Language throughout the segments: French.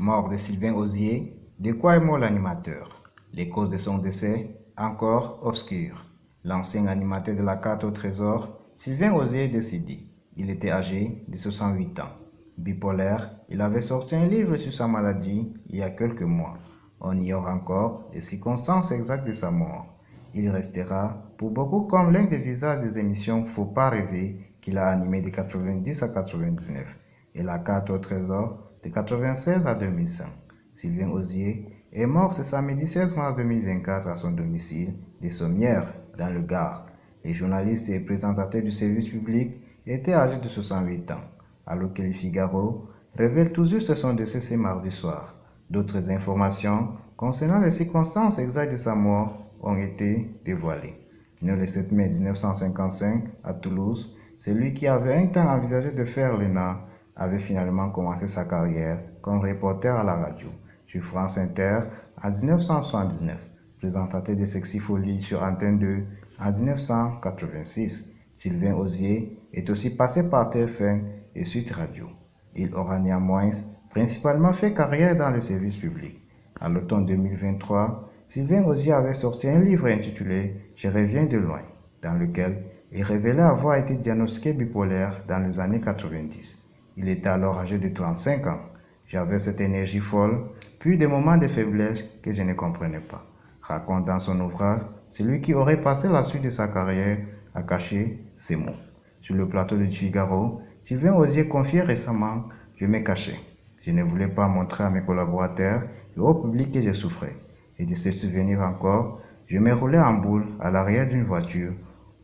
Mort de Sylvain Auzier, de quoi est mort l'animateur? Les causes de son décès, encore obscures. L'ancien animateur de la carte au trésor, Sylvain Auzier est décédé. Il était âgé de 68 ans. Bipolaire, il avait sorti un livre sur sa maladie il y a quelques mois. On ignore encore les circonstances exactes de sa mort. Il restera pour beaucoup comme l'un des visages des émissions Faut pas rêver qu'il a animé de 90 à 99 et la carte au trésor de 96 à 2005. Sylvain Auzier est mort ce samedi 16 mars 2024 à son domicile de Sommières, dans le Gard. Les journalistes et présentateurs du service public étaient âgés de 68 ans, alors que le Figaro révèle tout juste son décès ce mardi soir. D'autres informations concernant les circonstances exactes de sa mort ont été dévoilées. Né le 7 mai 1955 à Toulouse, celui qui avait un temps envisagé de faire l'ENA avait finalement commencé sa carrière comme reporter à la radio sur France Inter en 1979, présentateur de Sexy Folie sur Antenne 2 en 1986. Sylvain Auzier est aussi passé par TF1 et Sud Radio. Il aura néanmoins principalement fait carrière dans les services publics. À l'automne 2023, Sylvain Auzier avait sorti un livre intitulé « Je reviens de loin », dans lequel il révélait avoir été diagnostiqué bipolaire dans les années 90. Il était alors âgé de 35 ans. J'avais cette énergie folle, puis des moments de faiblesse que je ne comprenais pas. Raconte dans son ouvrage celui qui aurait passé la suite de sa carrière à cacher ses mots. Sur le plateau du Figaro, Sylvain Auzier confiait récemment « Je me cachais. Je ne voulais pas montrer à mes collaborateurs et au public que je souffrais. Et de se souvenir encore, je me roulais en boule à l'arrière d'une voiture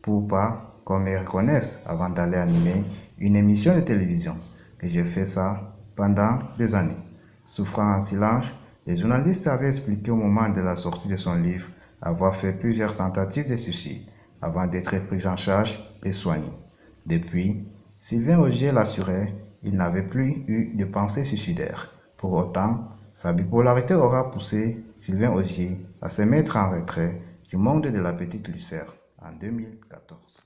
pour pas qu'on me reconnaisse avant d'aller animer une émission de télévision. Et j'ai fait ça pendant des années. » Souffrant en silence, les journalistes avaient expliqué au moment de la sortie de son livre avoir fait plusieurs tentatives de suicide avant d'être pris en charge et soigné. Depuis, Sylvain Auzier l'assurait, il n'avait plus eu de pensée suicidaire. Pour autant, sa bipolarité aura poussé Sylvain Auzier à se mettre en retrait du monde de la petite Lucère en 2014.